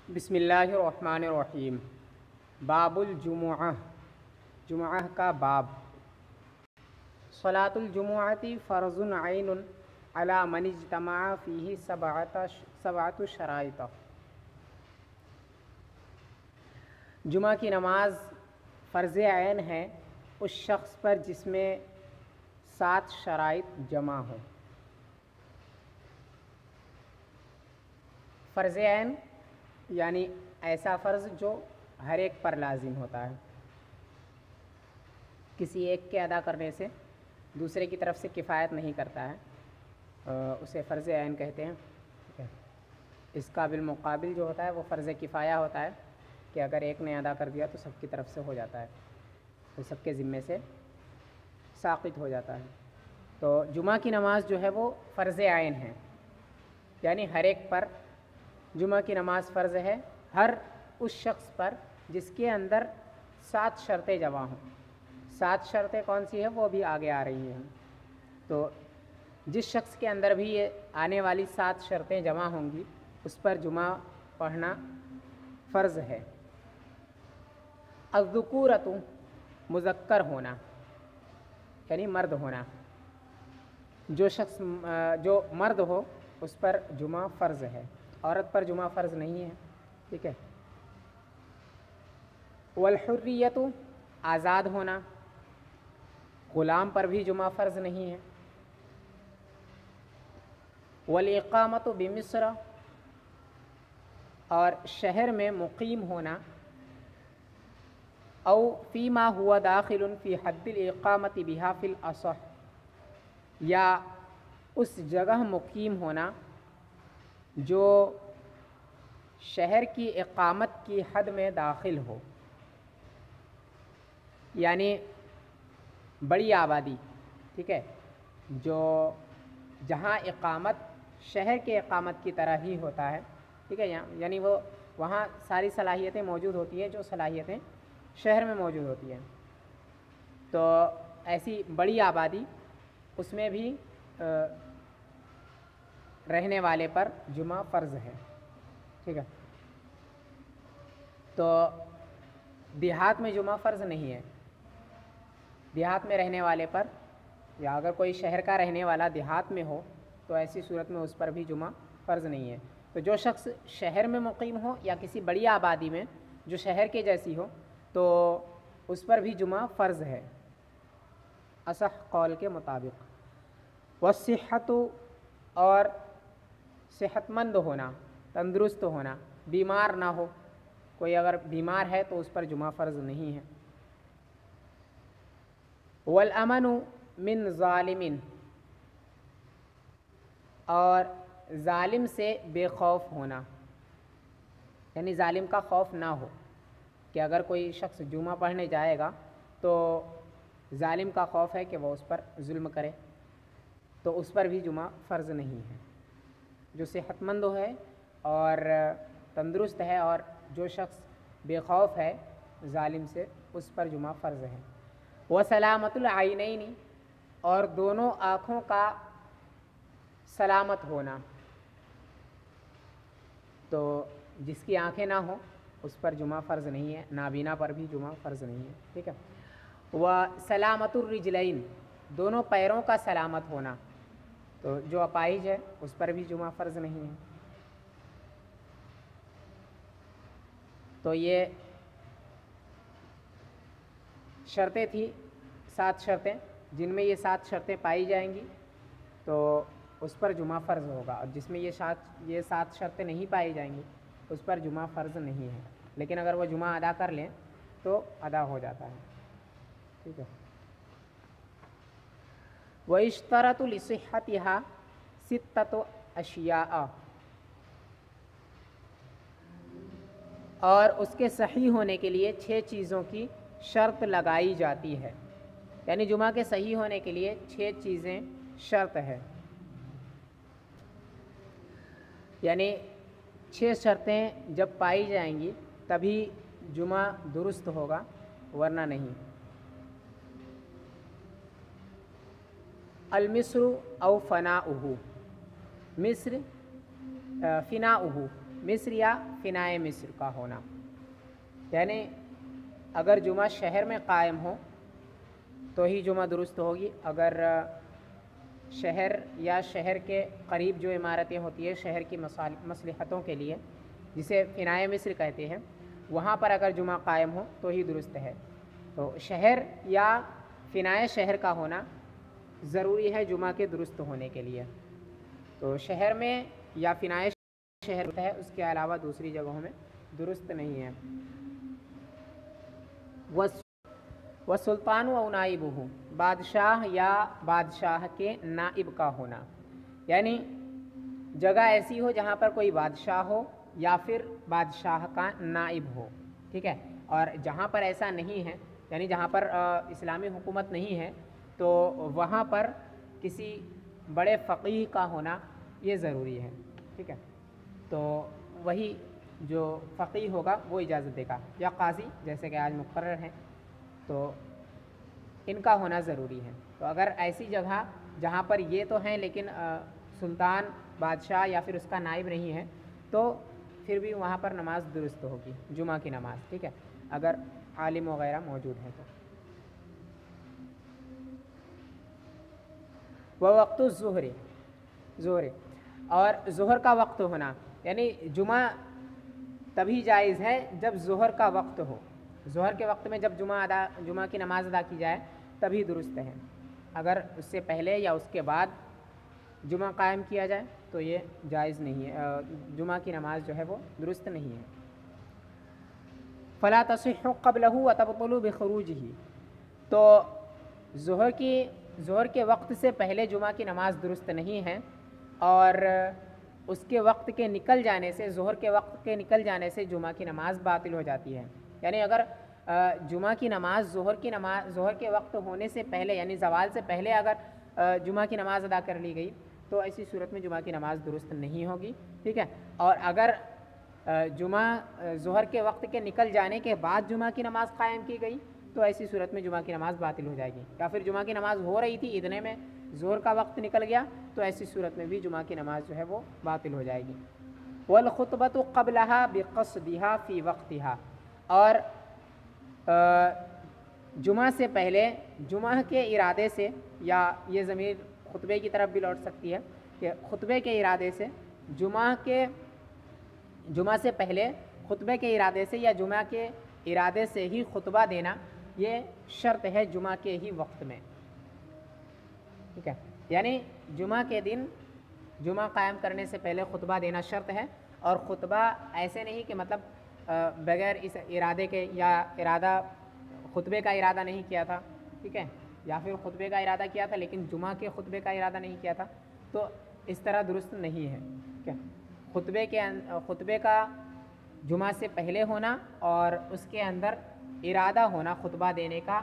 بسم اللہ الرحمن الرحیم۔ باب الجمعہ، جمعہ کا باب۔ صلاۃ الجمعۃ فرض عین علی من اجتمع فیہ سبعۃ شرائط۔ جمعہ کی نماز فرض عین ہے اس شخص پر جس میں 7 شرائط جمع ہوں۔ فرض عین یعنی ایسا فرض جو ہر ایک پر لازم ہوتا ہے، کسی ایک کے ادا کرنے سے دوسرے کی طرف سے کفایت نہیں کرتا ہے، اسے فرض عین کہتے ہیں۔ اس کا بالمقابل جو ہوتا ہے وہ فرض کفایہ ہوتا ہے کہ اگر ایک نے ادا کر دیا تو سب کی طرف سے ہو جاتا ہے، تو سب کے ذمے سے ساقط ہو جاتا ہے۔ تو جمعہ کی نماز جو ہے وہ فرض عین ہے، یعنی ہر ایک پر جمعہ کی نماز فرض ہے، ہر اس شخص پر جس کے اندر 7 شرطیں جمع ہوں۔ 7 شرطیں کون سی ہیں وہ بھی آگے آ رہی ہیں۔ تو جس شخص کے اندر بھی یہ آنے والی 7 شرطیں جمع ہوں گی اس پر جمعہ پڑھنا فرض ہے۔ الذکورۃ، مذکر ہونا یعنی مرد ہونا، جو مرد ہو اس پر جمعہ فرض ہے، عورت پر جمعہ فرض نہیں ہے، ٹھیک ہے۔ والحریۃ، آزاد ہونا، غلام پر بھی جمعہ فرض نہیں ہے۔ والاقامۃ بمصر، اور شہر میں مقیم ہونا، او فیما ہوا داخل فی حد الاقامۃ بہا فی الاصح، یا اس جگہ مقیم ہونا جو شہر کی اقامت کی حد میں داخل ہو، یعنی بڑی آبادی، ٹھیک ہے، جو جہاں اقامت شہر کے اقامت کی طرح ہی ہوتا ہے، ٹھیک ہے، یعنی وہ وہاں ساری صلاحیتیں موجود ہوتی ہیں جو صلاحیتیں شہر میں موجود ہوتی ہیں۔ تو ایسی بڑی آبادی اس میں بھی رہنے والے پر جمعہ فرض ہے، ٹھیک ہے۔ تو دیہات میں جمعہ فرض نہیں ہے، دیہات میں رہنے والے پر، یا اگر کوئی شہر کا رہنے والا دیہات میں ہو تو ایسی صورت میں اس پر بھی جمعہ فرض نہیں ہے۔ تو جو شخص شہر میں مقیم ہو یا کسی بڑی آبادی میں جو شہر کے جیسی ہو تو اس پر بھی جمعہ فرض ہے اصح قول کے مطابق۔ والصحۃ، اور صحت مند ہونا، تندرست ہونا، بیمار نہ ہو، کوئی اگر بیمار ہے تو اس پر جمعہ فرض نہیں ہے۔ والامن من ظالم، اور ظالم سے بے خوف ہونا، یعنی ظالم کا خوف نہ ہو کہ اگر کوئی شخص جمعہ پڑھنے جائے گا تو ظالم کا خوف ہے کہ وہ اس پر ظلم کرے، تو اس پر بھی جمعہ فرض نہیں ہے۔ جو صحت مند ہے اور تندرست ہے اور جو شخص بے خوف ہے ظالم سے، اس پر جمعہ فرض ہے۔ وسلامت العینین، اور دونوں آنکھوں کا سلامت ہونا، تو جس کی آنکھیں نہ ہوں اس پر جمعہ فرض نہیں ہے، نابینا پر بھی جمعہ فرض نہیں ہے، ٹھیک ہے۔ وسلامت الرجلین، دونوں پیروں کا سلامت ہونا، تو جو اپاہج ہے اس پر بھی جمعہ فرض نہیں ہے۔ تو یہ شرطیں تھیں، 7 شرطیں، جن میں یہ 7 شرطیں پائی جائیں گی تو اس پر جمعہ فرض ہوگا، اور جس میں یہ 7 شرطیں نہیں پائی جائیں گی اس پر جمعہ فرض نہیں ہے، لیکن اگر وہ جمعہ ادا کر لیں تو ادا ہو جاتا ہے، ٹھیک ہے۔ وَيُشْتَرَطُ لِصِحَّتِهَا 6 اشیاء، اور اس کے صحیح ہونے کے لیے 6 چیزوں کی شرط لگائی جاتی ہے، یعنی جمعہ کے صحیح ہونے کے لیے 6 چیزیں شرط ہے، یعنی 6 شرطیں جب پائی جائیں گی تبھی جمعہ درست ہوگا ورنہ نہیں۔ المصر او فناؤہ، مصر فناؤہ، مصر یا فنائے مصر کا ہونا، یعنی اگر جمعہ شہر میں قائم ہو تو ہی جمعہ درست ہوگی، اگر شہر یا شہر کے قریب جو عمارتیں ہوتی ہیں شہر کی مصلحتوں کے لیے، جسے فنائے مصر کہتے ہیں، وہاں پر اگر جمعہ قائم ہو تو ہی درست ہے۔ تو شہر یا فنائے شہر کا ہونا ضروری ہے جمعہ کے درست ہونے کے لیے۔ تو شہر میں یا فنائے شہر ہوتا ہے، اس کے علاوہ دوسری جگہوں میں درست نہیں ہے۔ وسلطان و نائبہ، بادشاہ یا بادشاہ کے نائب کا ہونا، یعنی جگہ ایسی ہو جہاں پر کوئی بادشاہ ہو یا پھر بادشاہ کا نائب ہو، ٹھیک ہے۔ اور جہاں پر ایسا نہیں ہے، یعنی جہاں پر اسلامی حکومت نہیں ہے، تو وہاں پر کسی بڑے فقیہ کا ہونا یہ ضروری ہے، ٹھیک ہے۔ تو وہی جو فقیہ ہوگا وہ اجازت دے گا، یا قاضی جیسے کہ آج مقرر ہیں، تو ان کا ہونا ضروری ہے۔ تو اگر ایسی جگہ جہاں پر یہ تو ہیں لیکن سلطان بادشاہ یا پھر اس کا نائب نہیں ہے، تو پھر بھی وہاں پر نماز درست ہوگی، جمعہ کی نماز، ٹھیک ہے، اگر عالم وغیرہ موجود ہیں تو۔ وہ وقت ظہر، اور ظہر کا وقت ہونا، یعنی جمعہ تبھی جائز ہے جب ظہر کا وقت ہو، ظہر کے وقت میں جب جمعہ کی نماز ادا کی جائے تبھی درست ہے۔ اگر اس سے پہلے یا اس کے بعد جمعہ قائم کیا جائے تو یہ جائز نہیں ہے، جمعہ کی نماز جو ہے وہ درست نہیں ہے۔ فلا تصح قبلہ وتبطل بخروجہ، تو ظہر کے وقت سے پہلے جمعہ کی نماز درست نہیں ہے، اور اس کے وقت کے نکل جانے سے، ظہر کے وقت کے نکل جانے سے جمعہ کی نماز باطل ہو جاتی ہے۔ یعنی اگر جمعہ کی نماز ظہر کے وقت ہونے سے پہلے، یعنی زوال سے پہلے اگر جمعہ کی نماز ادا کر لی گئی تو ایسی صورت میں جمعہ کی نماز درست نہیں ہوگی، ٹھیک ہے۔ اور اگر ظہر کے وقت کے نکل جانے کے بعد جمعہ کی نماز قائم کی گئی تو ایسی صورت میں جمعہ کی نماز باطل ہو جائے گی، یا پھر جمعہ کی نماز ہو رہی تھی اتنے میں ظہر کا وقت نکل گیا تو ایسی صورت میں بھی جمعہ کی نماز جو ہے وہ باطل ہو جائے گی۔ والخطبۃ قبلہا بقصدہا فی وقتہا، اور جمعہ سے پہلے جمعہ کے ارادے سے، یا یہ ضمیر خطبے کی طرف بھی لوٹ سکتی ہے کہ خطبے کے ارادے سے، جمعہ سے پہلے خطبے کے ارادے سے یا جمعہ کے ارادے سے ہی خطبہ دینا یہ شرط ہے جمعہ کے ہی وقت میں، ٹھیک ہے۔ یعنی جمعہ کے دن جمعہ قائم کرنے سے پہلے خطبہ دینا شرط ہے، اور خطبہ ایسے نہیں کہ مطلب بغیر اس ارادے کے، یا خطبے کا ارادہ نہیں کیا تھا، ٹھیک ہے، یا پھر خطبے کا ارادہ کیا تھا لیکن جمعہ کے خطبے کا ارادہ نہیں کیا تھا، تو اس طرح درست نہیں ہے، ٹھیک ہے۔ خطبے کا جمعہ سے پہلے ہونا اور اس کے اندر ارادہ ہونا خطبہ دینے کا،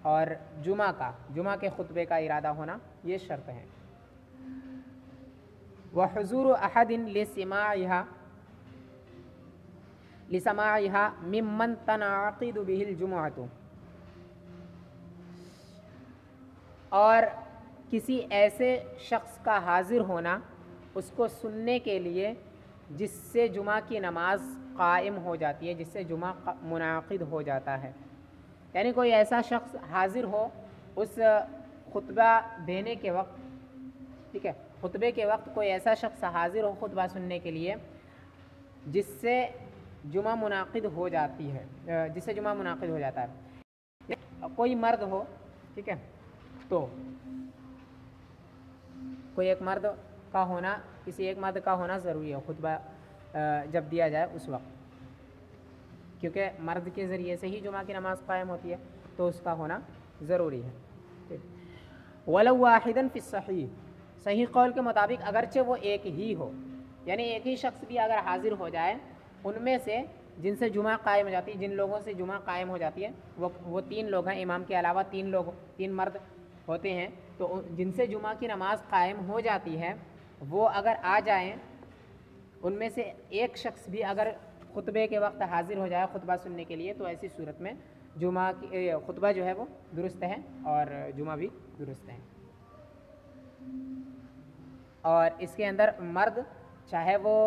اور جمعہ کے خطبے کا ارادہ ہونا یہ شرط ہے۔ وحضور احد لسماعها ممن تنعقد به الجمعۃ، اور کسی ایسے شخص کا حاضر ہونا اس کو سننے کے لیے جس سے جمعہ کی نماز قائم ہو جاتی ہے، جس سے جمعہ منعقد ہو جاتا ہے، یعنی کوئی ایسا شخص حاضر ہو اس خطبہ دینے کے وقت، ٹھیک ہے، خطبے کے وقت کوئی ایسا شخص حاضر ہو خطبہ سننے کے لیے جس سے جمعہ منعقد ہو جاتی ہے، جس سے جمعہ منعقد ہو جاتا ہے، کوئی مرد ہو، ٹھیک ہے، تو کوئی ایک مرد کا ہونا، کسی ایک مرد کا ہونا ضروری ہے خطبہ جب دیا جائے اس وقت، کیونکہ مرد کے ذریعے سے ہی جمعہ کی نماز قائم ہوتی ہے تو اس کا ہونا ضروری ہے۔ وَلَوْ وَاحِدًا فِي الصَّحِيحِ، صحیح قول کے مطابق اگرچہ وہ ایک ہی ہو، یعنی ایک ہی شخص بھی اگر حاضر ہو جائے ان میں سے جن سے جمعہ قائم ہو جاتی ہے، جن لوگوں سے جمعہ قائم ہو جاتی ہے وہ 3 لوگ ہیں، امام کے علاوہ 3 مرد ہوتے ہیں، تو جن سے جمعہ کی نماز قائم ہو جاتی ہے وہ اگر آ جائیں، ان میں سے ایک شخص بھی اگر خطبے کے وقت حاضر ہو جائے خطبہ سننے کے لیے تو ایسی صورت میں جمعہ کی خطبہ جو ہے وہ درست ہے اور جمعہ بھی درست ہے۔ اور اس کے اندر مرد چاہے وہ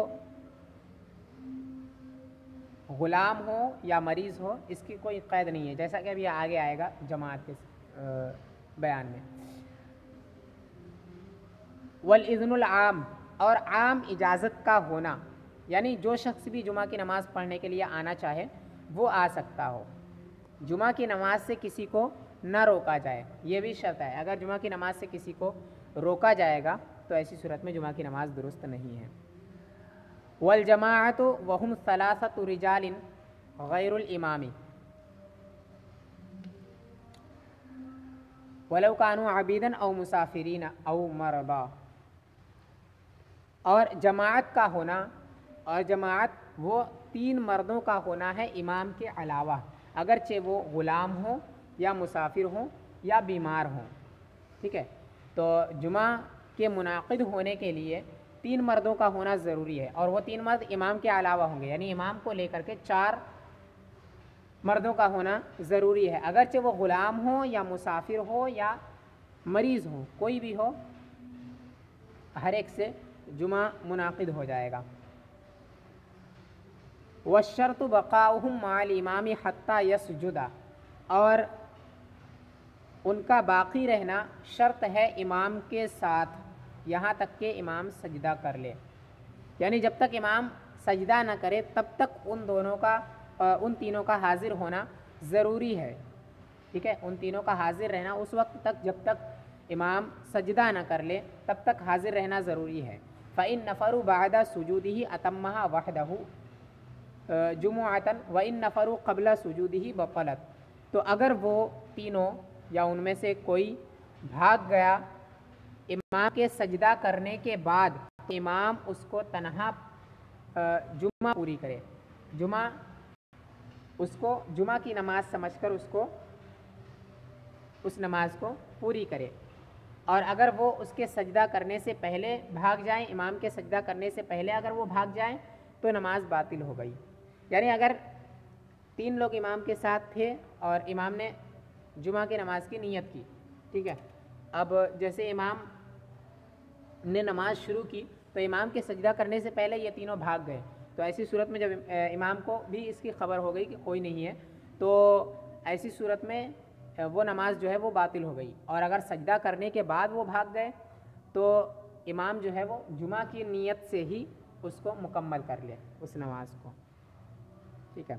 غلام ہو یا مریض ہو اس کی کوئی قید نہیں ہے، جیسا کہ ابھی آگے آئے گا جماعت کے بیان میں۔ والاذن العام، اور عام اجازت کا ہونا، یعنی جو شخص بھی جمعہ کی نماز پڑھنے کے لیے آنا چاہے وہ آ سکتا ہو، جمعہ کی نماز سے کسی کو نہ روکا جائے، یہ بھی شرط ہے۔ اگر جمعہ کی نماز سے کسی کو روکا جائے گا تو ایسی صورت میں جمعہ کی نماز درست نہیں ہے۔ والجماعۃ وہم ثلاثۃ رجال غیر الامام ولو كانوا عبیدا او مسافرین او مرضا، اور جماعت کا ہونا، اور جماعت وہ 3 مردوں کا ہونا ہے امام کے علاوہ، اگرچہ وہ غلام ہوں یا مسافر ہوں یا بیمار ہوں، ٹھیک ہے۔ تو جمعہ کے منعقد ہونے کے لیے 3 مردوں کا ہونا ضروری ہے، اور وہ 3 مرد امام کے علاوہ ہوں گے، یعنی امام کو لے کر کے 4 مردوں کا ہونا ضروری ہے، اگرچہ وہ غلام ہو یا مسافر ہو یا مریض ہو، کوئی بھی ہو، ہر ایک سے جمعہ منعقد ہو جائے گا۔ والشرط بقاؤہم مع الامام حتی یسجد، اور ان کا باقی رہنا شرط ہے امام کے ساتھ یہاں تک کہ امام سجدہ کر لے، یعنی جب تک امام سجدہ نہ کرے تب تک ان تینوں کا حاضر ہونا ضروری ہے، ٹھیک ہے۔ ان تینوں کا حاضر رہنا اس وقت تک جب تک امام سجدہ نہ کر لے تب تک حاضر رہنا ضروری ہے۔ فإن نفروا بعد سجوده أتمها وحده جمعة وإن نفروا قبل سجوده بطلت، تو اگر وہ تینوں یا ان میں سے کوئی بھاگ گیا امام کے سجدہ کرنے کے بعد، امام اس کو تنہا جمعہ پوری کرے، جمعہ کی نماز سمجھ کر اس نماز کو پوری کرے، اور اگر وہ اس کے سجدہ کرنے سے پہلے بھاگ جائیں، امام کے سجدہ کرنے سے پہلے اگر وہ بھاگ جائیں تو نماز باطل ہو گئی۔ یعنی اگر 3 لوگ امام کے ساتھ تھے اور امام نے جمعہ کی نماز کی نیت کی، ٹھیک ہے، اب جیسے امام نے نماز شروع کی تو امام کے سجدہ کرنے سے پہلے یہ تینوں بھاگ گئے، تو ایسی صورت میں جب امام کو بھی اس کی خبر ہو گئی کہ کوئی نہیں ہے، تو ایسی صورت میں وہ نماز جو ہے وہ باطل ہو گئی، اور اگر سجدہ کرنے کے بعد وہ بھاگ گئے تو امام جو ہے وہ جمعہ کی نیت سے ہی اس کو مکمل کر لے اس نماز کو، ٹھیک ہے۔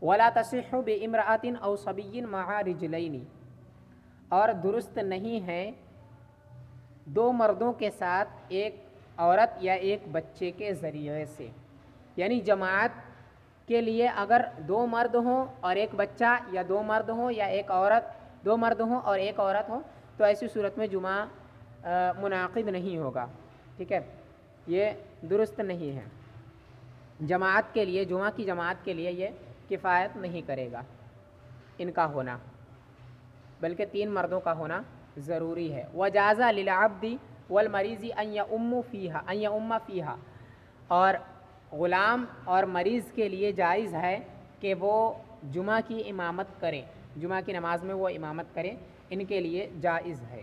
ولا تصح بامرأة او صبی مع رجلین، اور درست نہیں ہے 2 مردوں کے ساتھ ایک عورت یا ایک بچے کے ذریعے سے، یعنی جماعت کے لیے اگر 2 مرد ہوں اور ایک بچہ، یا 2 مرد ہوں یا ایک عورت، 2 مرد ہوں اور ایک عورت ہو، تو ایسی صورت میں جمعہ منعقد نہیں ہوگا، ٹھیک ہے، یہ درست نہیں ہے۔ جماعت کے لیے، جمعہ کی جماعت کے لیے یہ کفایت نہیں کرے گا ان کا ہونا، بلکہ 3 مردوں کا ہونا ضروری ہے۔ وجاز للعبد والمریض ان یؤم فیہا، اور غلام اور مریض کے لیے جائز ہے کہ وہ جمعہ کی امامت کریں، جمعہ کی نماز میں وہ امامت کریں، ان کے لیے جائز ہے،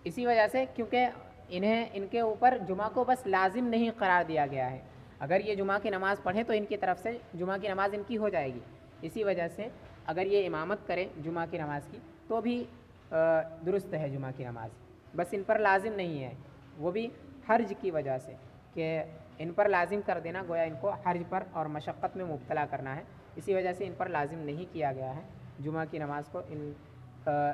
اسی وجہ سے کیونکہ ان کے اوپر جمعہ کو بس لازم نہیں قرار دیا گیا ہے، اگر یہ جمعہ کی نماز پڑھیں تو ان کی طرف سے جمعہ کی نماز ان کی ہو جائے گی، اسی وجہ سے اگر یہ امامت کریں جمعہ کی نماز کی تو بھی درست ہے جمعہ کی نماز، بس ان پر لازم نہیں ہے، وہ بھی حرج کی وجہ سے کہ ان پر لازم کر دینا گویا ان کو حرج پر اور مشقت میں مبتلا کرنا ہے، اسی وجہ سے ان پر لازم نہیں کیا گیا ہے جمعہ کی نماز کو،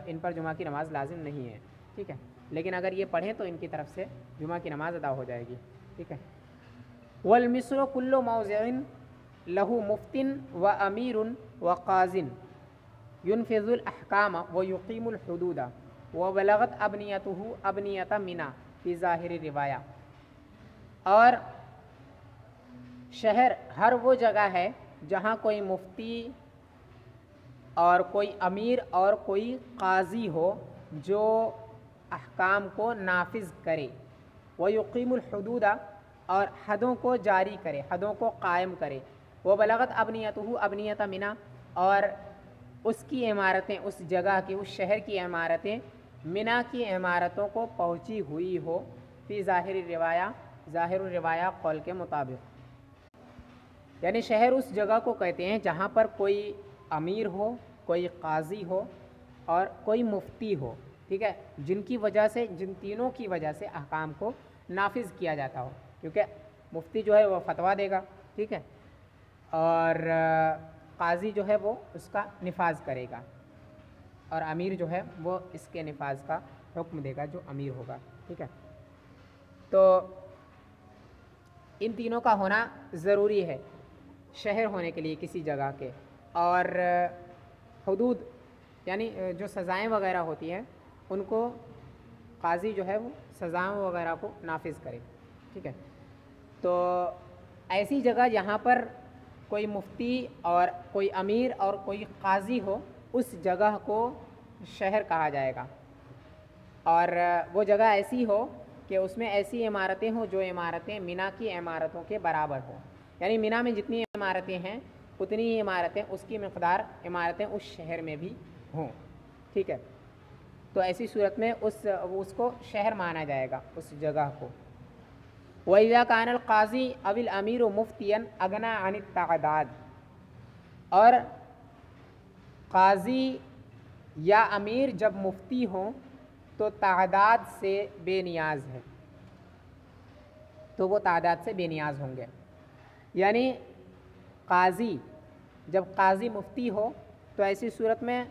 ان پر جمعہ کی نماز لازم نہیں ہے، ٹھیک ہے، لیکن اگر یہ پڑھیں تو ان کی طرف سے جمعہ کی نماز ادا ہو جائے گی، ٹھیک ہے۔ والمصر کل موضع له مفت و امیر و قاض ينفذ الاحکام ويقیم الحدود وبلغت ابنیته ابنیۃ منی فی ظاہر روایہ، اور شہر ہر وہ جگہ ہے جہاں کوئی مفتی اور کوئی امیر اور کوئی قاضی ہو جو احکام کو نافذ کرے، ویقیم الحدود، اور حدوں کو جاری کرے، حدوں کو قائم کرے، وبلغت ابنیته ابنیۃ منی، اور اس کی عمارتیں، اس جگہ کی، اس شہر کی عمارتیں منا کی عمارتوں کو پہنچی ہوئی ہو، فی ظاہر الروایہ، ظاہر الروایہ قول کے مطابق، یعنی شہر اس جگہ کو کہتے ہیں جہاں پر کوئی امیر ہو، کوئی قاضی ہو اور کوئی مفتی ہو، ٹھیک ہے، جن کی وجہ سے، جن تینوں کی وجہ سے احکام کو نافذ کیا جاتا ہو، کیونکہ مفتی جو ہے وہ فتویٰ دے گا، ٹھیک ہے، اور قاضی جو ہے وہ اس کا نفاذ کرے گا، اور امیر جو ہے وہ اس کے نفاذ کا حکم دے گا، جو امیر ہوگا، ٹھیک ہے۔ تو ان تینوں کا ہونا ضروری ہے شہر ہونے کے لیے کسی جگہ کے، اور حدود یعنی جو سزائیں وغیرہ ہوتی ہیں ان کو قاضی جو ہے وہ سزاؤں وغیرہ کو نافذ کرے، ٹھیک ہے۔ تو ایسی جگہ جہاں پر کوئی مفتی اور کوئی امیر اور کوئی قاضی ہو، اس جگہ کو شہر کہا جائے گا، اور وہ جگہ ایسی ہو کہ اس میں ایسی عمارتیں ہوں جو عمارتیں مینا کی عمارتوں کے برابر ہوں، یعنی مینا میں جتنی عمارتیں ہیں اتنی ہی عمارتیں، اس کی مقدار عمارتیں اس شہر میں بھی ہوں، ٹھیک ہے۔ تو ایسی صورت میں اس کو شہر مانا جائے گا اس جگہ کو۔ وَإِذَا كَانَ الْقَاضِي أَوِ الْأَمِيرُ مُفْتِيًا أَغْنَىٰ عَنِ التَّعْدَادِ، اور قاضی یا امیر جب مفتی ہوں تو تعداد سے بے نیاز ہے، تو وہ تعداد سے بے نیاز ہوں گے، یعنی قاضی جب قاضی مفتی ہو تو ایسی صورت میں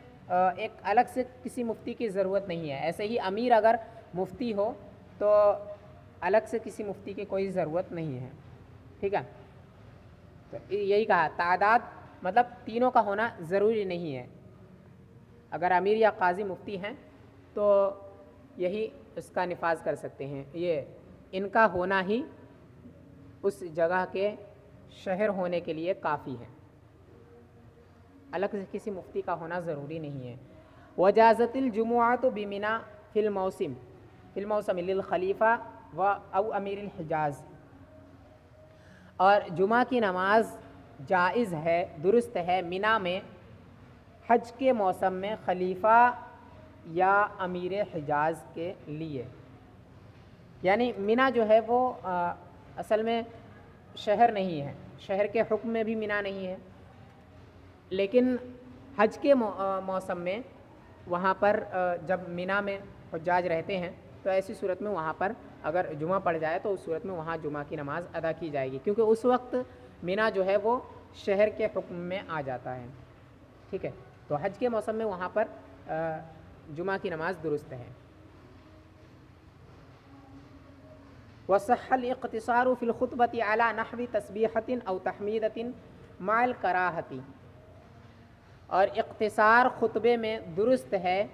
ایک الگ سے کسی مفتی کی ضرورت نہیں ہے، ایسے ہی امیر اگر مفتی ہو تو الگ سے کسی مفتی کی کوئی ضرورت نہیں ہے، ٹھیک ہے۔ تو یہی کہا تعداد مطلب تینوں کا ہونا ضروری نہیں ہے، اگر امیر یا قاضی مفتی ہیں تو یہی اس کا نفاذ کر سکتے ہیں، یہ ان کا ہونا ہی اس جگہ کے شہر ہونے کے لیے کافی ہے، الگ سے کسی مفتی کا ہونا ضروری نہیں ہے۔ وجازت الجمعۃ بمنی فی الموسم للخلیفہ او امیر الحجاز، اور جمعہ کی نماز جائز ہے، درست ہے مینا میں حج کے موسم میں خلیفہ یا امیر حجاز کے لیے، یعنی مینا جو ہے وہ اصل میں شہر نہیں ہے، شہر کے حکم میں بھی مینا نہیں ہے، لیکن حج کے موسم میں وہاں پر جب مینا میں حجاج رہتے ہیں تو ایسی صورت میں وہاں پر اگر جمعہ پڑ جائے تو اس صورت میں وہاں جمعہ کی نماز ادا کی جائے گی، کیونکہ اس وقت مینا جو ہے وہ شہر کے حکم میں آ جاتا ہے، ٹھیک ہے۔ تو حج کے موسم میں وہاں پر جمعہ کی نماز درست ہے۔ وصح الاقتصار فی الخطبۃ علی نحو تسبیحۃ او تحمیدۃ مع الکراہۃ، اور اقتصار خطبے میں درست ہے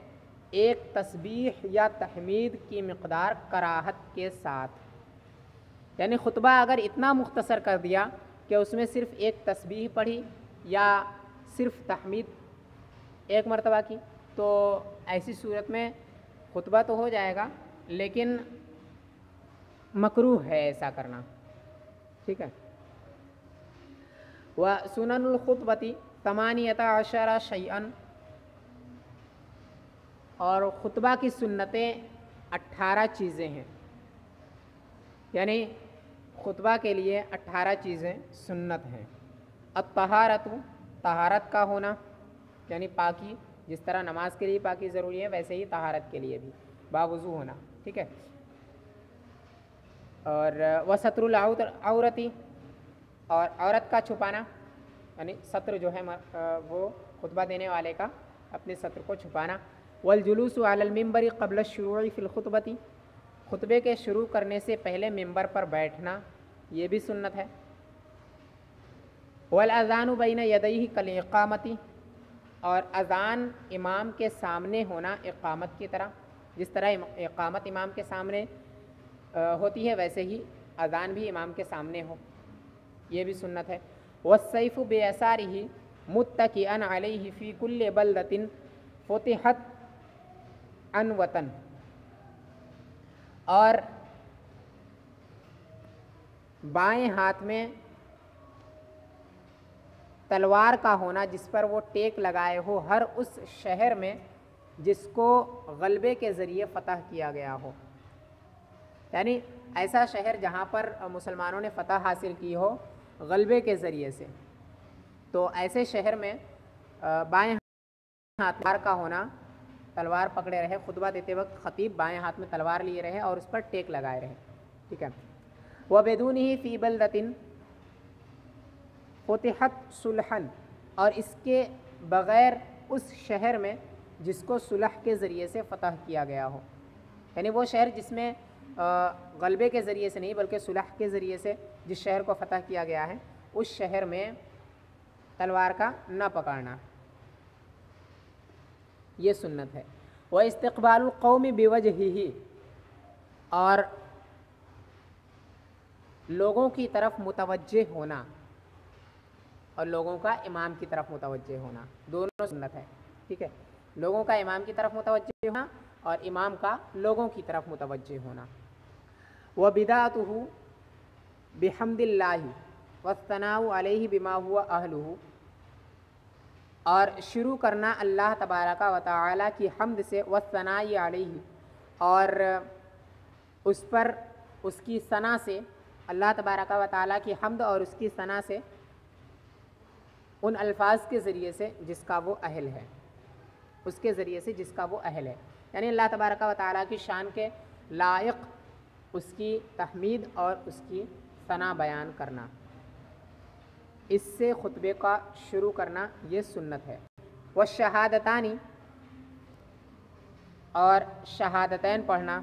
ایک تسبیح یا تحمید کی مقدار کراہت کے ساتھ، یعنی خطبہ اگر اتنا مختصر کر دیا کہ اس میں صرف ایک تسبیح پڑھی یا صرف تحمید ایک مرتبہ کی، تو ایسی صورت میں خطبہ تو ہو جائے گا لیکن مکروہ ہے ایسا کرنا، ٹھیک ہے۔ وسنن الخطبۃ 18 شیئا، اور خطبہ کی سنتیں 18 چیزیں ہیں، یعنی خطبہ کے لیے 18 چیزیں سنت ہیں۔ الطہارۃ، طہارت کا ہونا یعنی پاکی، جس طرح نماز کے لیے پاکی ضروری ہے ویسے ہی طہارت کے لیے بھی باوضو ہونا، ٹھیک ہے۔ اور وستر العورت، اور عورت کا چھپانا، یعنی ستر جو ہے وہ خطبہ دینے والے کا اپنے ستر کو چھپانا۔ والجلوس علی المنبر قبل الشروع فی الخطبۃ، خطبے کے شروع کرنے سے پہلے ممبر پر بیٹھنا یہ بھی سنت ہے۔ والاذان بین یدیہ کالاقامۃ، اور اذان امام کے سامنے ہونا اقامت کی طرح، جس طرح اقامت امام کے سامنے ہوتی ہے ویسے ہی اذان بھی امام کے سامنے ہو، یہ بھی سنت ہے۔ والسیف بیسارہ متکئا علیہ فی کل بلدۃ فتحت عن وطن، اور بائیں ہاتھ میں تلوار کا ہونا جس پر وہ ٹیک لگائے ہو ہر اس شہر میں جس کو غلبے کے ذریعے فتح کیا گیا ہو، یعنی ایسا شہر جہاں پر مسلمانوں نے فتح حاصل کی ہو غلبے کے ذریعے سے، تو ایسے شہر میں بائیں ہاتھ تلوار کا ہونا، تلوار پکڑے رہے، خطبہ دیتے وقت خطیب بائیں ہاتھ میں تلوار لیے رہے اور اس پر ٹیک لگائے رہے، ٹھیک ہے۔ وَبِدُونِهِ فِي بَلْدَةٍ فُتِحَتْ صُلْحًا، اور اس کے بغیر اس شہر میں جس کو صلح کے ذریعے سے فتح کیا گیا ہو، یعنی وہ شہر جس میں غلبے کے ذریعے سے نہیں بلکہ صلح کے ذریعے سے جس شہر کو فتح کیا گیا ہے، اس شہر میں تلوار کا نہ پکڑنا، یہ سنت ہے۔ وَإِسْتِقْبَالُ الْقَوْمِ بِوَجْهِهِ، اور لوگوں کی طرف متوجہ ہونا اور لوگوں کا امام کی طرف متوجہ ہونا، دونوں سنت ہے، ٹھیک ہے۔ لوگوں کا امام کی طرف متوجہ ہونا اور امام کا لوگوں کی طرف متوجہ ہونا۔ وَبِدَاتُهُ بِحَمْدِ اللَّهِ وَالثَّنَاءُ عَلَيْهِ بِمَا هُوَ أَهْلُهُ، اور شروع کرنا اللہ تبارک و تعالیٰ کی حمد سے، وَالثَّنَاءِ عَلَيْهِ، اور اس پر اس کی ثنا سے، اللہ تبارک و تعالیٰ کی حمد اور اس کی ثنا سے، ان الفاظ کے ذریعے سے جس کا وہ اہل ہے، اس کے ذریعے سے جس کا وہ اہل ہے، یعنی اللہ تبارک و تعالیٰ کی شان کے لائق اس کی تحمید اور اس کی ثنا بیان کرنا، اس سے خطبے کا شروع کرنا یہ سنت ہے۔ والشہادتانی، اور شہادتین پڑھنا،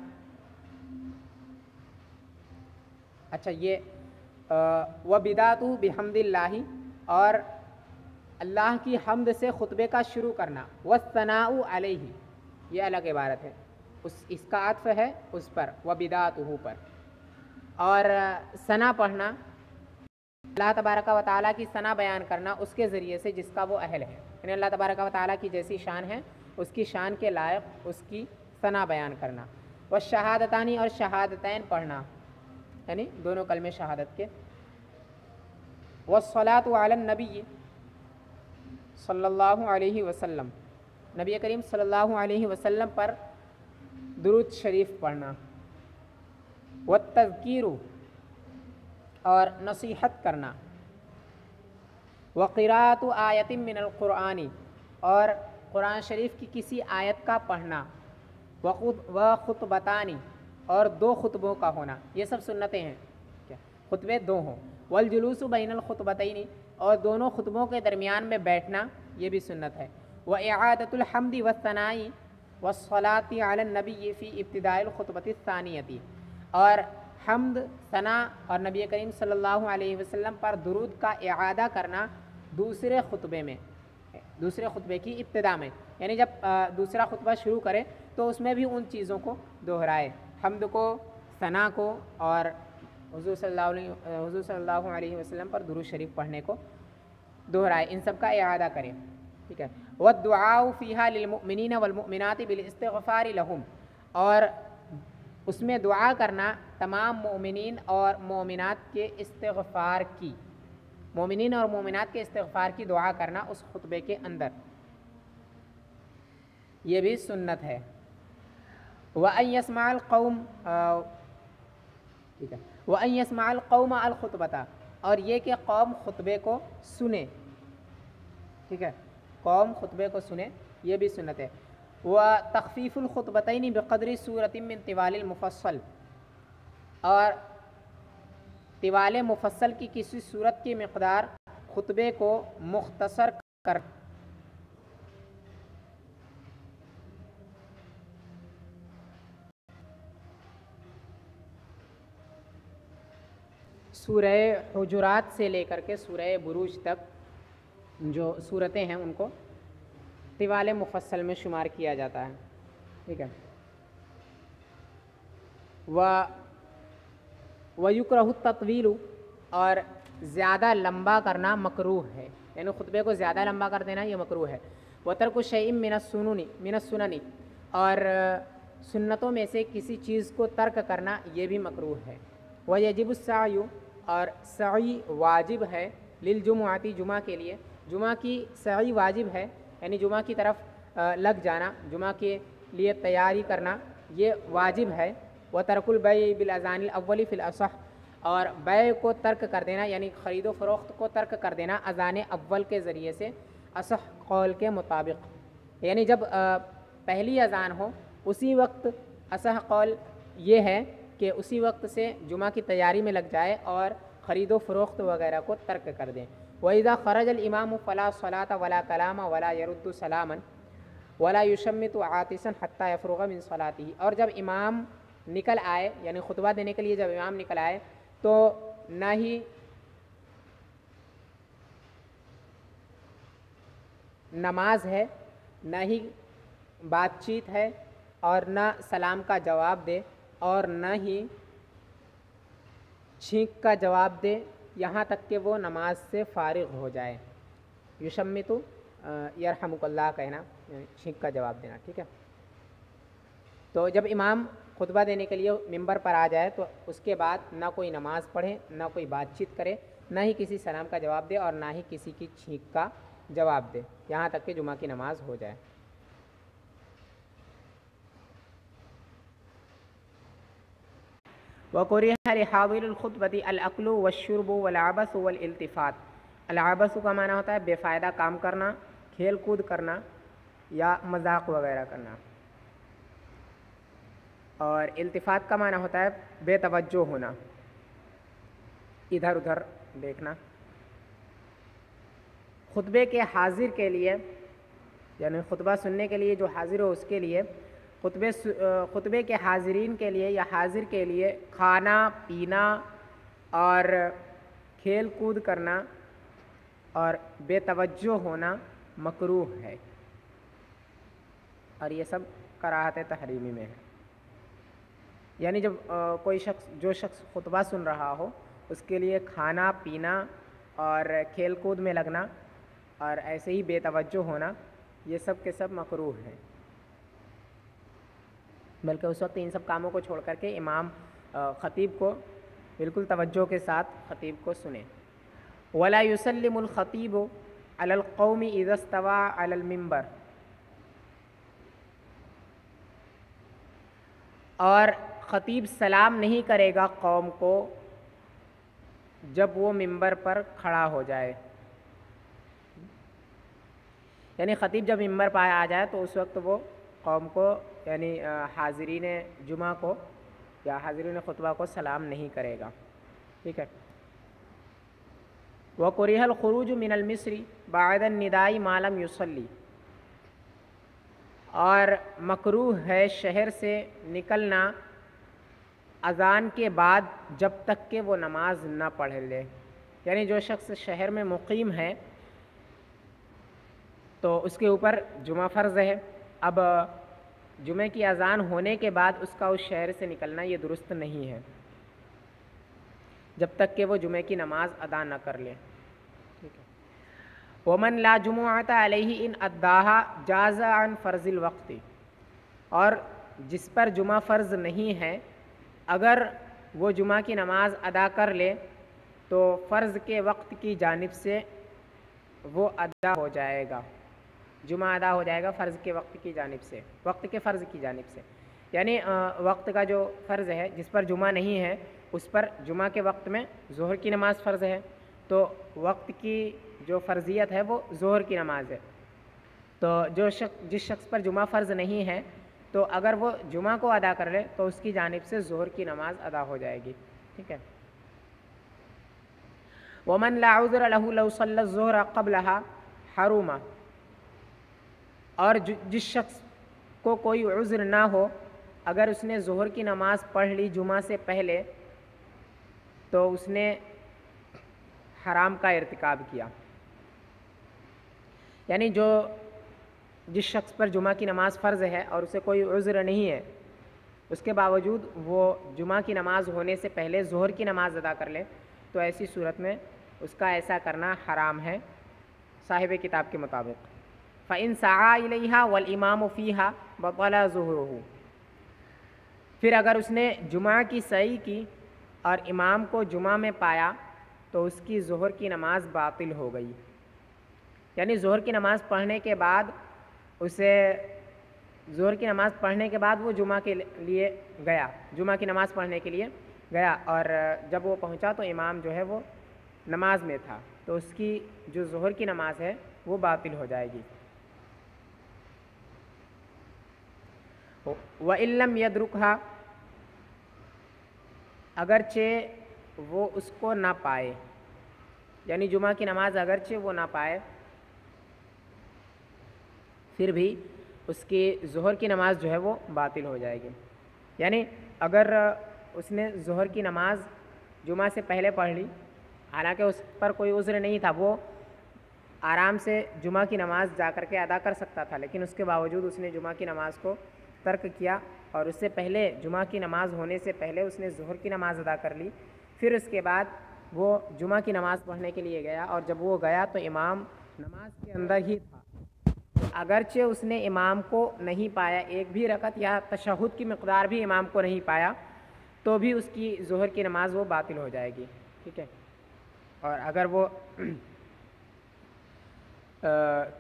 اچھا یہ وَبِدَاتُ بِحَمْدِ اللَّهِ، اور اللہ کی حمد سے خطبے کا شروع کرنا، وَالثَّنَاءُ عَلَيْهِ، یہ الگ عبارت ہے، اس کا عطف ہے اس پر، وَبِدَاتُهُ پر، اور ثنا پڑھنا، اللہ تبارک و تعالیٰ کی ثنا بیان کرنا اس کے ذریعے سے جس کا وہ اہل ہے، یعنی اللہ تبارک و تعالیٰ کی جیسی شان ہے اس کی شان کے لائق اس کی ثنا بیان کرنا۔ والشہادتانی، اور شہادتین پڑھنا، یعنی دونوں کلمے شہادت کے۔ والصلاۃ علی النبی صلی اللہ علیہ وسلم، نبی کریم صلی اللہ علیہ وسلم پر درود شریف پڑھنا۔ والتذکیر، اور نصیحت کرنا۔ وقراءۃ آیۃ من القرآن، اور قرآن شریف کی کسی آیت کا پڑھنا۔ وخطبتان، اور دو خطبوں کا ہونا، یہ سب سنتیں ہیں، خطبے دو ہوں۔ والجلوس بین الخطبتین، اور دونوں خطبوں کے درمیان میں بیٹھنا، یہ بھی سنت ہے۔ وإعادۃ الحمد والثناء والصلاۃ علی النبی فی ابتداء الخطبۃ الثانیۃ، اور حمد، ثنا اور نبی کریم صلی اللہ علیہ وسلم پر درود کا اعادہ کرنا دوسرے خطبے میں، دوسرے خطبے کی ابتدا میں، یعنی جب دوسرا خطبہ شروع کرے تو اس میں بھی ان چیزوں کو دہرائے، حمد کو، ثنا کو، اور حضور صلی اللہ علیہ وسلم پر درود شریف پڑھنے کو دہرائے، ان سب کا اعادہ کرے، ٹھیک ہے۔ والدعاء فیہا للمؤمنین والمؤمنات بالاستغفار لہم، اور اس میں دعا کرنا تمام مومنین اور مومنات کے استغفار کی، مومنین اور مومنات کے استغفار کی دعا کرنا اس خطبے کے اندر، یہ بھی سنت ہے۔ وَأَن يَسْمَعَ الْقَوْمَ، ٹھیک ہے، وَأَن يَسْمَعَ الْقَوْمَ الْخُطْبَةَ، اور یہ کہ قوم خطبے کو سنے، ٹھیک ہے، قوم خطبے کو سنے، یہ بھی سنت ہے۔ وَتَخْفِيفُ الْخُطْبَتَيْنِ بِقَدْرِ سُورَةٍ مِّن طِوَالِ الْمُفَصَّل، اور طوال مفصل کی کسی صورت کی مقدار خطبے کو مختصر کر، سورہ حجرات سے لے کر کے سورہ بروج تک جو صورتیں ہیں ان کو طوال مفصل میں شمار کیا جاتا ہے، ٹھیک ہے۔ وَيُكْرَهُ التَّطْوِيلُ، اور زیادہ لمبا کرنا مکروہ ہے، یعنی خطبے کو زیادہ لمبا کر دینا یہ مکروہ ہے۔ وَتَرْكُ شَيْءٍ مِّنَ السُّنَنِ، اور سنتوں میں سے کسی چیز کو ترک کرنا یہ بھی مکروہ ہے۔ وَيَجِبُ السَّعْيُ، اور سعی واجب ہے، للجمعۃ، جمعہ کے لیے، جمعہ کی سعی واجب ہے، یعنی جمعہ کی طرف لگ جانا، جمعہ کے لیے تیاری کرنا یہ واجب ہے۔ وَتَرْكُ الْبَيْعِ بِالْأَذَانِ الْأَوَّلِ فِي الْأَصَحِّ، اور بیع کو ترک کر دینا یعنی خرید و فروخت کو ترک کر دینا اذان اول کے ذریعے سے اصح قول کے مطابق، یعنی جب پہلی اذان ہو اسی وقت اصح قول یہ ہے کہ اسی وقت سے جمعہ کی تیاری میں لگ جائے اور خرید و فروخت وغیرہ کو ترک کر دیں۔ وَإِذَا خَرَجَ الْإِمَامُ فَلَا صَلَاةَ وَلَا كَلَامَ وَلَا يَرُدُّ سَلَامًا وَلَا يُشَمِّتُ عَاطِسًا حَتَّى يَفْرُغَ مِنْ صَلَاتِهِ، اور جب امام نکل آئے یعنی خطبہ دینے کے لیے جب امام نکل آئے تو نہ ہی نماز ہے، نہ ہی بات چیت ہے، اور نہ سلام کا جواب دے، اور نہ ہی چھینک کا جواب دے، یہاں تک کہ وہ نماز سے فارغ ہو جائے۔ یشمتو یرحمک اللہ کہنا یعنی چھینک کا جواب دینا، ٹھیک ہے۔ تو جب امام خطبہ دینے کے لیے ممبر پر آ جائے تو اس کے بعد نہ کوئی نماز پڑھے، نہ کوئی بات چیت کرے، نہ ہی کسی سلام کا جواب دے، اور نہ ہی کسی کی چھینک کا جواب دے، یہاں تک کہ جمعہ کی نماز ہو جائے۔ وَكُرِهَ لِحَاضِرِ الْخُطْبَةِ الْأَكْلُ وَالشُّرْبُ وَالْعَبَثُ وَالِالْتِفَاتُ۔ العبث کا معنی ہوتا ہے بے فائدہ کام کرنا، کھیل کود کرنا یا مذاق وغیرہ کرنا، اور التفات کا معنی ہوتا ہے بے توجہ ہونا، ادھر ادھر دیکھنا۔ خطبے کے حاضر کے لیے یعنی خطبہ سننے کے لیے جو حاضر ہو اس کے لیے، خطبے کے حاضرین کے لیے یا حاضر کے لیے کھانا پینا اور کھیل کود کرنا اور بے توجہ ہونا مکروہ ہے، اور یہ سب کراہت تحریمی میں ہے۔ یعنی جب جو شخص خطبہ سن رہا ہو اس کے لیے کھانا پینا اور کھیل کود میں لگنا اور ایسے ہی بے توجہ ہونا، یہ سب کے سب مکروہ ہیں، بلکہ اس وقت ان سب کاموں کو چھوڑ کر کے امام خطیب کو بالکل توجہ کے ساتھ خطیب کو سنیں۔ وَلَا يُسَلِّمُ الْخَطِيبُ عَلَى الْقَوْمِ إِذَا اسْتَوَىٰ عَلَى الْمِنبَرِ، اور خطیب سلام نہیں کرے گا قوم کو جب وہ ممبر پر کھڑا ہو جائے، یعنی خطیب جب ممبر پہ آ جائے تو اس وقت وہ قوم کو یعنی حاضرین جمعہ کو یا حاضرین خطبہ کو سلام نہیں کرے گا، ٹھیک ہے۔ وَكُرِهَ الْخُرُوجُ مِنَ الْمِصْرِ بَعْدَ النِّدَاءِ مَا لَمْ يُصَلِّ، اور مکروہ ہے شہر سے نکلنا اذان کے بعد جب تک کہ وہ نماز نہ پڑھ لے، یعنی جو شخص شہر میں مقیم ہے تو اس کے اوپر جمعہ فرض ہے، اب جمعہ کی اذان ہونے کے بعد اس کا اس شہر سے نکلنا یہ درست نہیں ہے جب تک کہ وہ جمعہ کی نماز ادا نہ کر لے، ٹھیک ہے۔ وَمَن لَا جُمُعَةَ عَلَيْهِ إِنْ أَدَّاهَا جَازَ عَنْ فَرْضِ الْوَقْتِ، اور جس پر جمعہ فرض نہیں ہے اگر وہ جمعہ کی نماز ادا کر لے تو فرض کے وقت کی جانب سے وہ ادا ہو جائے گا، جمعہ ادا ہو جائے گا فرض کے وقت کی جانب سے، وقت کے فرض کی جانب سے، یعنی وقت کا جو فرض ہے جس پر جمعہ نہیں ہے اس پر جمعہ کے وقت میں ظہر کی نماز فرض ہے، تو وقت کی جو فرضیت ہے وہ ظہر کی نماز ہے، تو جس شخص پر جمعہ فرض نہیں ہے تو اگر وہ جمعہ کو ادا کر لے تو اس کی جانب سے ظہر کی نماز ادا ہو جائے گی، ٹھیک ہے۔ وَمَن لَا عُذْرَ لَهُ لَوْ صَلَّى الظُّهْرَ قَبْلَهَا حَرُمَ، اور جس شخص کو کوئی عذر نہ ہو اگر اس نے ظہر کی نماز پڑھ لی جمعہ سے پہلے تو اس نے حرام کا ارتکاب کیا، یعنی جس شخص پر جمعہ کی نماز فرض ہے اور اسے کوئی عذر نہیں ہے اس کے باوجود وہ جمعہ کی نماز ہونے سے پہلے ظہر کی نماز ادا کر لے تو ایسی صورت میں اس کا ایسا کرنا حرام ہے صاحب کتاب کے مطابق۔ فَإِن سَعَىٰ إِلَيْهَا وَالْإِمَامُ فِيهَا بَطَلَ ظُهْرُهُ، پھر اگر اس نے جمعہ کی سعی کی اور امام کو جمعہ میں پایا تو اس کی ظہر کی نماز باطل ہو گئی، یعنی ظہر کی نماز پڑھنے کے بعد وہ جمعہ کے لیے گیا، جمعہ کی نماز پڑھنے کے لیے گیا اور جب وہ پہنچا تو امام جو ہے وہ نماز میں تھا، تو اس کی جو ظہر کی نماز ہے وہ باطل ہو جائے گی۔ وَإِن لَّمْ يَدْرُكْهَا، اگرچہ وہ اس کو نہ پائے، یعنی جمعہ کی نماز اگرچہ وہ نہ پائے، پھر بھی اس کی ظہر کی نماز جو ہے وہ باطل ہو جائے گی۔ یعنی اگر اس نے ظہر کی نماز جمعہ سے پہلے پڑھ لی، حالانکہ اس پر کوئی عذر نہیں تھا، وہ آرام سے جمعہ کی نماز جا کر کے ادا کر سکتا تھا، لیکن اس کے باوجود اس نے جمعہ کی نماز کو ترک کیا اور اس سے پہلے جمعہ کی نماز ہونے سے پہلے اس نے ظہر کی نماز ادا کر لی، پھر اس کے بعد وہ جمعہ کی نماز پڑھنے کے لیے گیا، اور جب وہ گیا تو امام نماز کے اندر ہی تھا، اگرچہ اس نے امام کو نہیں پایا، ایک بھی رکعت یا تشہد کی مقدار بھی امام کو نہیں پایا، تو بھی اس کی ظہر کی نماز وہ باطل ہو جائے گی، ٹھیک ہے۔ اور اگر وہ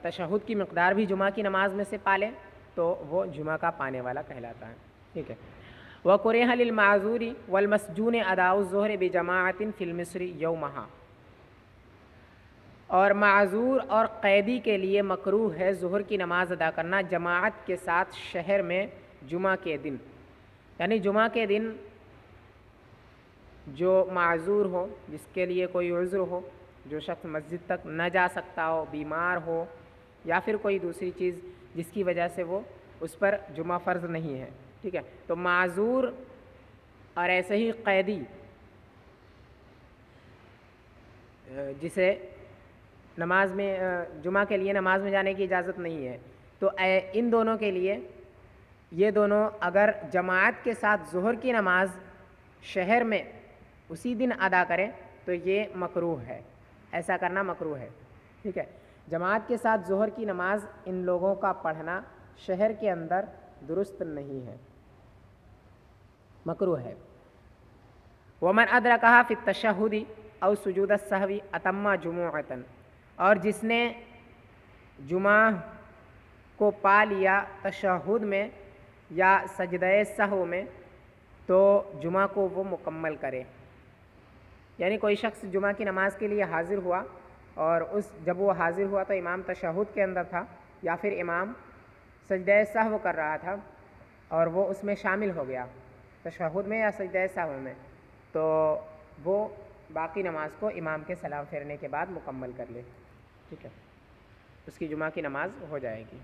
تشہد کی مقدار بھی جمعہ کی نماز میں سے پالے تو وہ جمعہ کا پانے والا کہلاتا ہے، ٹھیک ہے۔ وَقُرِحَ لِلْمَعْذُورِ وَالْمَسْجُونِ أَدَاءُ الظُّهْرِ بِجَمَاعَةٍ فِي الْمِصْرِ يَوْمَهَا، اور معذور اور قیدی کے لیے مکروہ ہے ظہر کی نماز ادا کرنا جماعت کے ساتھ شہر میں جمعہ کے دن، یعنی جمعہ کے دن جو معذور ہو، جس کے لیے کوئی عذر ہو، جو شخص مسجد تک نہ جا سکتا ہو، بیمار ہو یا پھر کوئی دوسری چیز جس کی وجہ سے وہ اس پر جمعہ فرض نہیں ہے، ٹھیک ہے، تو معذور اور ایسے ہی قیدی جسے نماز میں جمعہ کے لیے نماز میں جانے کی اجازت نہیں ہے، تو ان دونوں کے لیے، یہ دونوں اگر جماعت کے ساتھ ظہر کی نماز شہر میں اسی دن ادا کریں تو یہ مکروہ ہے، ایسا کرنا مکروہ ہے، ٹھیک ہے۔ جماعت کے ساتھ ظہر کی نماز ان لوگوں کا پڑھنا شہر کے اندر درست نہیں ہے، مکروہ ہے۔ وَمَنْ أَدْرَكَهَا فِي التَّشَهُّدِ أَوْ سُجُودَ السَّهْوِ أَتَمَّ جُمُعَةً، اور جس نے جمعہ کو پا لیا تشہد میں یا سجدہ سہو میں تو جمعہ کو وہ مکمل کرے، یعنی کوئی شخص جمعہ کی نماز کے لیے حاضر ہوا اور جب وہ حاضر ہوا تو امام تشہد کے اندر تھا یا پھر امام سجدہ سہو کر رہا تھا اور وہ اس میں شامل ہو گیا تشہد میں یا سجدہ سہو میں، تو وہ باقی نماز کو امام کے سلام پھیرنے کے بعد مکمل کر لے، ٹھیک ہے، اس کی جمعہ کی نماز ہو جائے گی۔